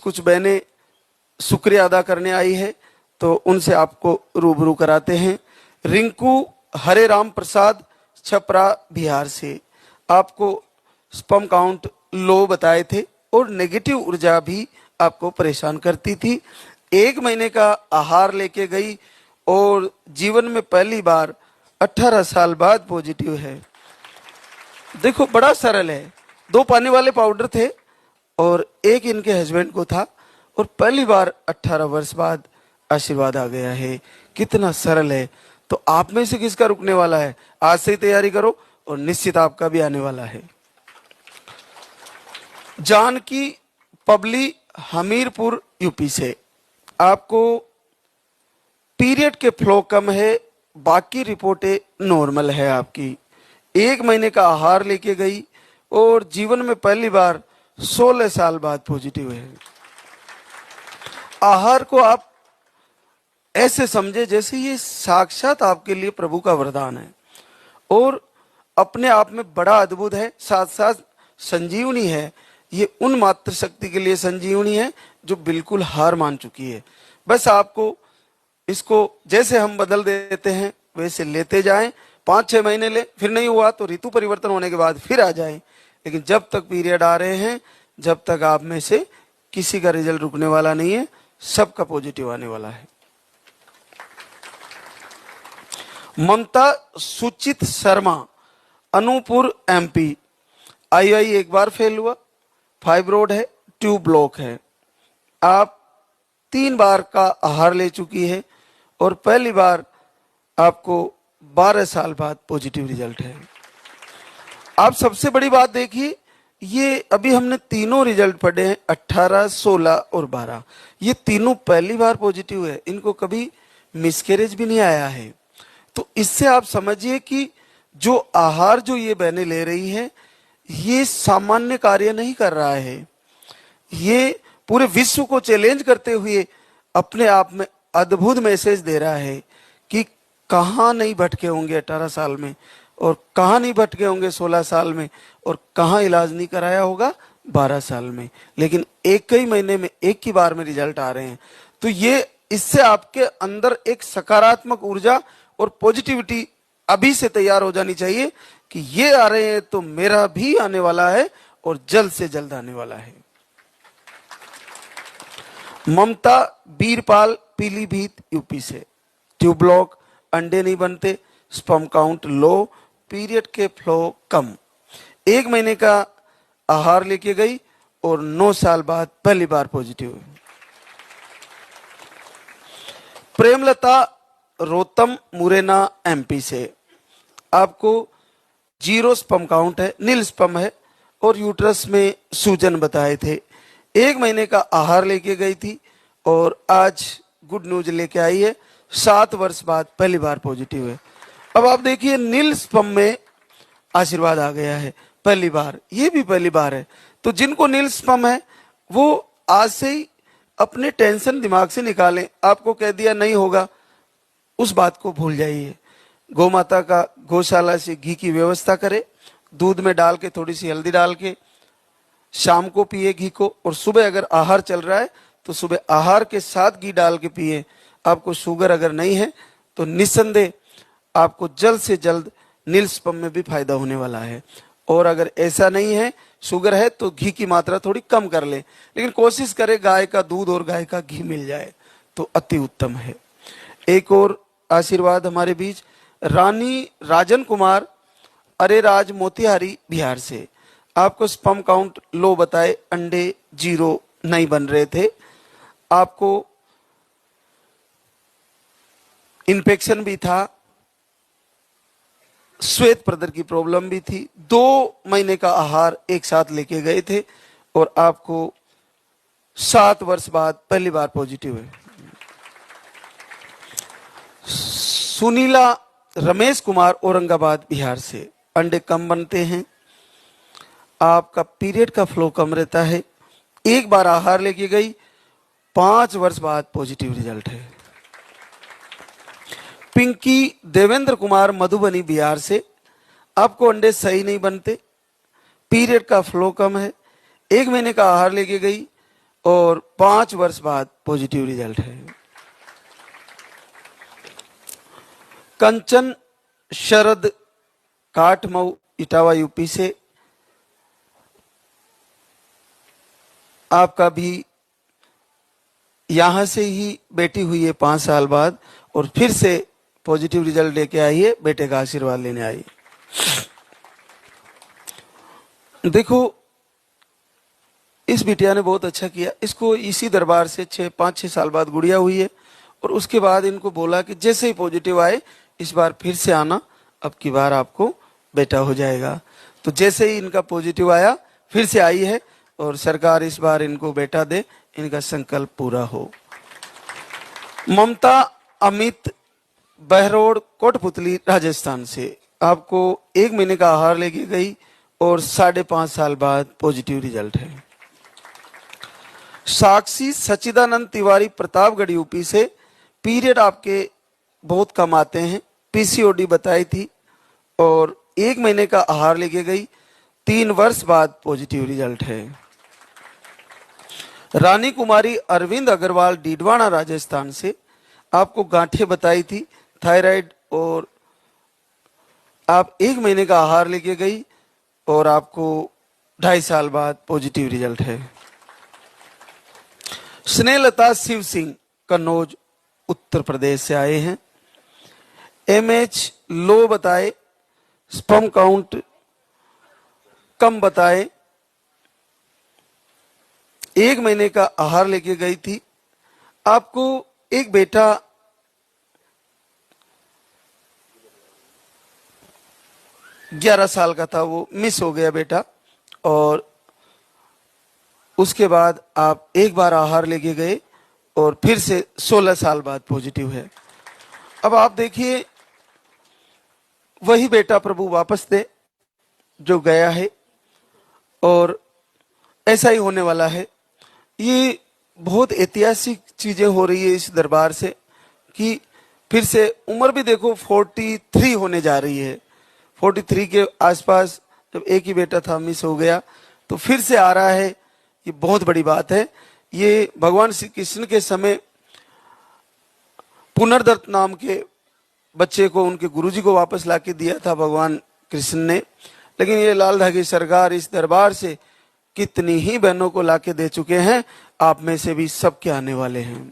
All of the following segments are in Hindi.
कुछ बहनें शुक्रिया अदा करने आई है, तो उनसे आपको रूबरू कराते हैं। रिंकू हरे राम प्रसाद छपरा बिहार से, आपको स्पर्म काउंट लो बताए थे और नेगेटिव ऊर्जा भी आपको परेशान करती थी। 1 महीने का आहार लेके गई और जीवन में पहली बार 18 साल बाद पॉजिटिव है। देखो बड़ा सरल है, 2 पानी वाले पाउडर थे और एक इनके हस्बैंड को था और पहली बार 18 वर्ष बाद आशीर्वाद आ गया है। कितना सरल है। तो आप में से किसका रुकने वाला है? आज से ही तैयारी करो और निश्चित आपका भी आने वाला है। जानकी पबली हमीरपुर यूपी से, आपको पीरियड के फ्लो कम है, बाकी रिपोर्टें नॉर्मल है आपकी। 1 महीने का आहार लेके गई और जीवन में पहली बार 16 साल बाद पॉजिटिव है। आहार को आप ऐसे समझे जैसे ये साक्षात आपके लिए प्रभु का वरदान है और अपने आप में बड़ा अद्भुत है, साथ साथ संजीवनी है। ये उन मात्र शक्ति के लिए संजीवनी है जो बिल्कुल हार मान चुकी है। बस आपको इसको जैसे हम बदल देते हैं वैसे लेते जाएं। 5-6 महीने ले, फिर नहीं हुआ तो ऋतु परिवर्तन होने के बाद फिर आ जाएं। लेकिन जब तक पीरियड आ रहे हैं, जब तक आप में से किसी का रिजल्ट रुकने वाला नहीं है, सबका पॉजिटिव आने वाला है। ममता सुचित शर्मा अनूपपुर एमपी, IUI 1 बार फेल हुआ, फाइब्रोड है, ट्यूब ब्लॉक है। आप 3 बार का आहार ले चुकी है और पहली बार आपको 12 साल बाद पॉजिटिव रिजल्ट है। आप सबसे बड़ी बात देखिए, ये अभी हमने तीनों रिजल्ट पढ़े हैं, 18, 16 और 12। ये तीनों पहली बार पॉजिटिव है, इनको कभी मिसकैरेज भी नहीं आया है। तो इससे आप समझिए कि जो आहार जो ये बहनें ले रही है, ये सामान्य कार्य नहीं कर रहा है। ये पूरे विश्व को चैलेंज करते हुए अपने आप में अद्भुत मैसेज दे रहा है कि कहाँ नहीं भटके होंगे 18 साल में और कहाँ नहीं भटके होंगे 16 साल में और कहाँ इलाज नहीं कराया होगा 12 साल में, लेकिन एक ही महीने में एक ही बार में रिजल्ट आ रहे हैं। तो ये इससे आपके अंदर एक सकारात्मक ऊर्जा और पॉजिटिविटी अभी से तैयार हो जानी चाहिए कि ये आ रहे हैं तो मेरा भी आने वाला है और जल्द से जल्द आने वाला है। ममता बीरपाल पीलीभीत यूपी से, ट्यूब ब्लॉक, अंडे नहीं बनते, स्पर्म काउंट लो, पीरियड के फ्लो कम, 1 महीने का आहार लेके गई और 9 साल बाद पहली बार पॉजिटिव। प्रेमलता रोतम मुरैना एमपी से, आपको 0 स्पर्म काउंट है, नील स्पर्म है और यूट्रस में सूजन बताए थे। 1 महीने का आहार लेके गई थी और आज गुड न्यूज लेके आई है, 7 वर्ष बाद पहली बार पॉजिटिव है। अब आप देखिए नील स्पर्म में आशीर्वाद आ गया है पहली बार, ये भी पहली बार है। तो जिनको नील स्पर्म है वो आज से ही अपने टेंशन दिमाग से निकालें। आपको कह दिया नहीं होगा, उस बात को भूल जाइए। गौ माता का गौशाला से घी की व्यवस्था करें, दूध में डाल के थोड़ी सी हल्दी डाल के शाम को पिए घी को, और सुबह अगर आहार चल रहा है तो सुबह आहार के साथ घी डाल के पिए। आपको शुगर अगर नहीं है तो निस्संदेह आपको जल्द से जल्द नील स्पर्म में भी फायदा होने वाला है। और अगर ऐसा नहीं है, शुगर है, तो घी की मात्रा थोड़ी कम कर ले, लेकिन कोशिश करें गाय का दूध और गाय का घी मिल जाए तो अति उत्तम है। एक और आशीर्वाद हमारे बीच, रानी राजन कुमार अरेराज मोतिहारी बिहार से, आपको स्पर्म काउंट लो बताए, अंडे 0 नहीं बन रहे थे, आपको इन्फेक्शन भी था, श्वेत प्रदर की प्रॉब्लम भी थी, 2 महीने का आहार एक साथ लेके गए थे और आपको 7 वर्ष बाद पहली बार पॉजिटिव है। सुनीला रमेश कुमार औरंगाबाद बिहार से, अंडे कम बनते हैं, आपका पीरियड का फ्लो कम रहता है, 1 बार आहार लेके गई, 5 वर्ष बाद पॉजिटिव रिजल्ट है। पिंकी देवेंद्र कुमार मधुबनी बिहार से, आपको अंडे सही नहीं बनते, पीरियड का फ्लो कम है, 1 महीने का आहार लेके गई, और 5 वर्ष बाद पॉजिटिव रिजल्ट है। कंचन शरद काठमऊ इटावा यूपी से, आपका भी यहां से ही बेटी हुई है 5 साल बाद और फिर से पॉजिटिव रिजल्ट लेके आई है, बेटे का आशीर्वाद लेने आई। देखो, इस बिटिया ने बहुत अच्छा किया। इसको इसी दरबार से 5-6 साल बाद गुड़िया हुई है और उसके बाद इनको बोला कि जैसे ही पॉजिटिव आए इस बार फिर से आना, अब की बार आपको बेटा हो जाएगा। तो जैसे ही इनका पॉजिटिव आया फिर से आई है और सरकार इस बार इनको बेटा दे, इनका संकल्प पूरा हो। ममता अमित बहरोड कोटपुतली राजस्थान से, आपको 1 महीने का आहार लेके गई और 5.5 साल बाद पॉजिटिव रिजल्ट है। साक्षी सच्चिदानंद तिवारी प्रतापगढ़ यूपी से, पीरियड आपके बहुत कम आते हैं, पीसीओडी बताई थी और 1 महीने का आहार लेके गई, 3 वर्ष बाद पॉजिटिव रिजल्ट है। रानी कुमारी अरविंद अग्रवाल डीडवाना राजस्थान से, आपको गांठें बताई थी, थायराइड, और आप 1 महीने का आहार लेके गई और आपको 2.5 साल बाद पॉजिटिव रिजल्ट है। स्नेहलता शिव सिंह कन्नौज उत्तर प्रदेश से आए हैं। एमएच लो बताए, स्पर्म काउंट कम बताए, 1 महीने का आहार लेके गई थी। आपको एक बेटा 11 साल का था, वो मिस हो गया बेटा, और उसके बाद आप एक बार आहार लेके गए और फिर से 16 साल बाद पॉजिटिव है। अब आप देखिए, वही बेटा प्रभु वापस दे जो गया है और ऐसा ही होने वाला है। ये बहुत ऐतिहासिक चीजें हो रही है इस दरबार से कि फिर से उम्र भी देखो 43 होने जा रही है। 43 के आसपास जब एक ही बेटा था, मिस हो गया, तो फिर से आ रहा है, ये बहुत बड़ी बात है। ये भगवान श्री कृष्ण के समय पुनर्दत्त नाम के बच्चे को उनके गुरुजी को वापस लाके दिया था भगवान कृष्ण ने, लेकिन ये लाल धागे सरकार इस दरबार से कितनी ही बहनों को लाके दे चुके हैं, आप में से भी सबके आने वाले हैं।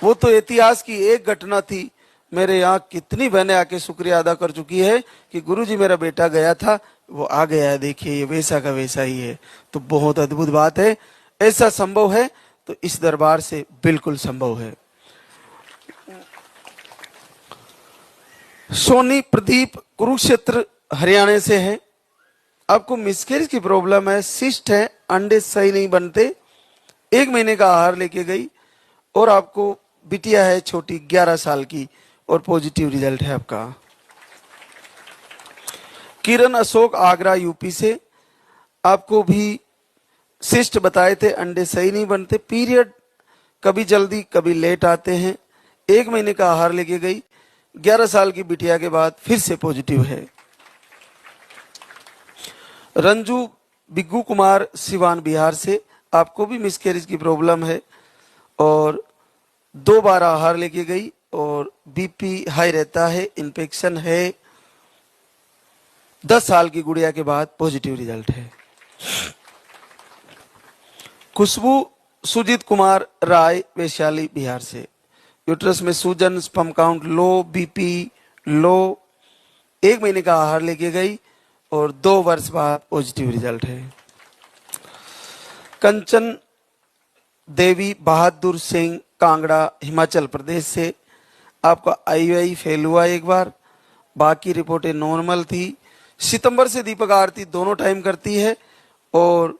वो तो इतिहास की एक घटना थी, मेरे यहाँ कितनी बहनें आके शुक्रिया अदा कर चुकी है कि गुरुजी मेरा बेटा गया था, वो आ गया है, देखिए ये वैसा का वैसा ही है। तो बहुत अद्भुत बात है, ऐसा संभव है तो इस दरबार से बिल्कुल संभव है। सोनी प्रदीप कुरुक्षेत्र हरियाणा से है, आपको मिसकैरेज की प्रॉब्लम है, सिस्ट है, अंडे सही नहीं बनते, 1 महीने का आहार लेके गई और आपको बिटिया है छोटी 11 साल की और पॉजिटिव रिजल्ट है आपका। किरण अशोक आगरा यूपी से, आपको भी सिस्ट बताए थे, अंडे सही नहीं बनते, पीरियड कभी जल्दी कभी लेट आते हैं, 1 महीने का आहार लेके गई, 11 साल की बिटिया के बाद फिर से पॉजिटिव है। रंजू बिग्गू कुमार सिवान बिहार से, आपको भी मिसकैरेज की प्रॉब्लम है और 2 बार आहार लेके गई और बीपी हाई रहता है, इन्फेक्शन है, 10 साल की गुड़िया के बाद पॉजिटिव रिजल्ट है। खुशबू सुजीत कुमार राय वैशाली बिहार से, यूट्रस में सूजन, sperm count low, BP low, 1 महीने का आहार लेके गई और 2 वर्ष बाद पॉजिटिव रिजल्ट है। कंचन देवी बहादुर सिंह कांगड़ा हिमाचल प्रदेश से, आपका IUI फेल हुआ एक बार, बाकी रिपोर्टें नॉर्मल थी। सितंबर से दीपक आरती दोनों टाइम करती है और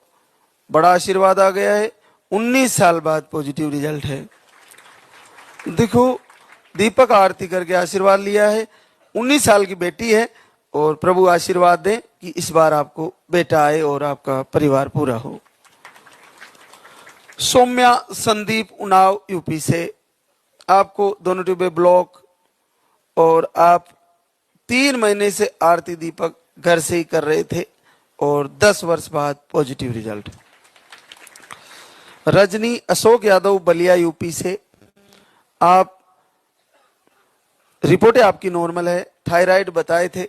बड़ा आशीर्वाद आ गया है, 19 साल बाद पॉजिटिव रिजल्ट है। देखो, दीपक आरती करके आशीर्वाद लिया है, 19 साल की बेटी है और प्रभु आशीर्वाद दें कि इस बार आपको बेटा आए और आपका परिवार पूरा हो। सौम्या संदीप उन्नाव यूपी से, आपको दोनों ट्यूबे ब्लॉक और आप 3 महीने से आरती दीपक घर से ही कर रहे थे और 10 वर्ष बाद positive result. Rajni Ashok Yadav Ballia UP से, आप रिपोर्टें आपकी नॉर्मल है, थायराइड बताए थे,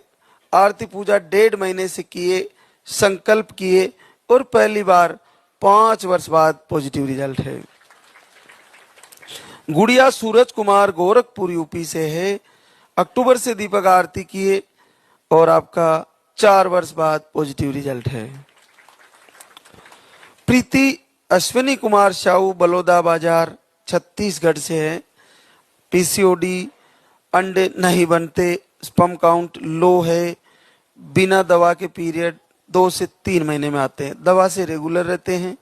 आरती पूजा 1.5 महीने से किए, संकल्प किए और पहली बार 5 वर्ष बाद पॉजिटिव रिजल्ट है। गुड़िया सूरज कुमार गोरखपुर यूपी से है, अक्टूबर से दीपक आरती किए और आपका 4 वर्ष बाद पॉजिटिव रिजल्ट है। प्रीति अश्विनी कुमार साहू बलौदा बाजार छत्तीसगढ़ से है, पीसीओडी, अंडे नहीं बनते, स्पर्म काउंट लो है, बिना दवा के पीरियड 2 से 3 महीने में आते हैं, दवा से रेगुलर रहते हैं,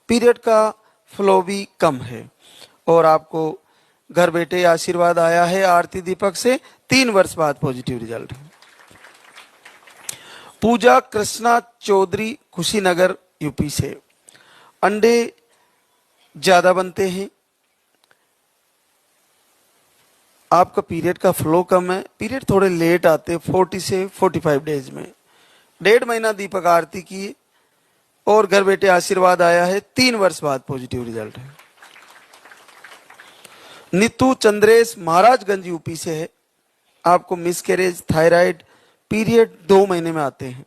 पीरियड का फ्लो भी कम है और आपको घर बैठे आशीर्वाद आया है आरती दीपक से, 3 वर्ष बाद पॉजिटिव रिजल्ट है। पूजा कृष्णा चौधरी कुशीनगर यूपी से, अंडे ज्यादा बनते हैं, आपका पीरियड का फ्लो कम है, पीरियड थोड़े लेट आते हैं 40 से 45 डेज में, 1.5 महीना दीपक आरती किए और घर बैठे आशीर्वाद आया है, 3 वर्ष बाद पॉजिटिव रिजल्ट है। नीतू चंद्रेश महाराजगंज यूपी से है, आपको मिसकैरेज, थायराइड, पीरियड 2 महीने में आते हैं,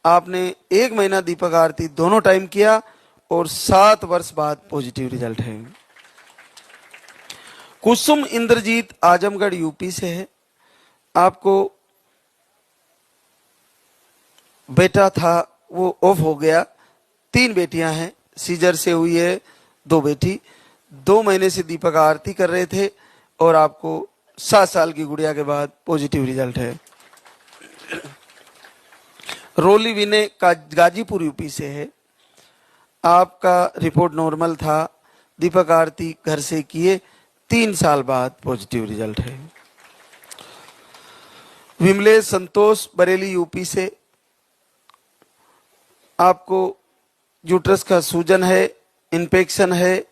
आपने 1 महीना दीपक आरती दोनों टाइम किया और 7 वर्ष बाद पॉजिटिव रिजल्ट है। कुसुम इंद्रजीत आजमगढ़ यूपी से है, आपको बेटा था वो ऑफ हो गया, 3 बेटियां हैं, सीजर से हुई है 2 बेटी, 2 महीने से दीपक आरती कर रहे थे और आपको 7 साल की गुड़िया के बाद पॉजिटिव रिजल्ट है। रोली विनय का गाजीपुर यूपी से है, आपका रिपोर्ट नॉर्मल था, दीपक आरती घर से किए, 3 साल बाद पॉजिटिव रिजल्ट है। विमलेश संतोष बरेली यूपी से, आपको यूट्रस का सूजन है, इन्फेक्शन है,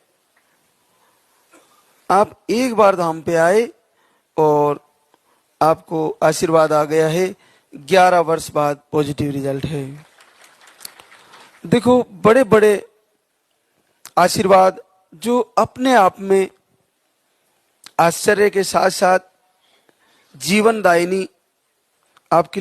आप एक बार धाम पे आए और आपको आशीर्वाद आ गया है, 11 वर्ष बाद पॉजिटिव रिजल्ट है। देखो, बड़े बड़े आशीर्वाद जो अपने आप में आश्चर्य के साथ साथ जीवनदायिनी आपकी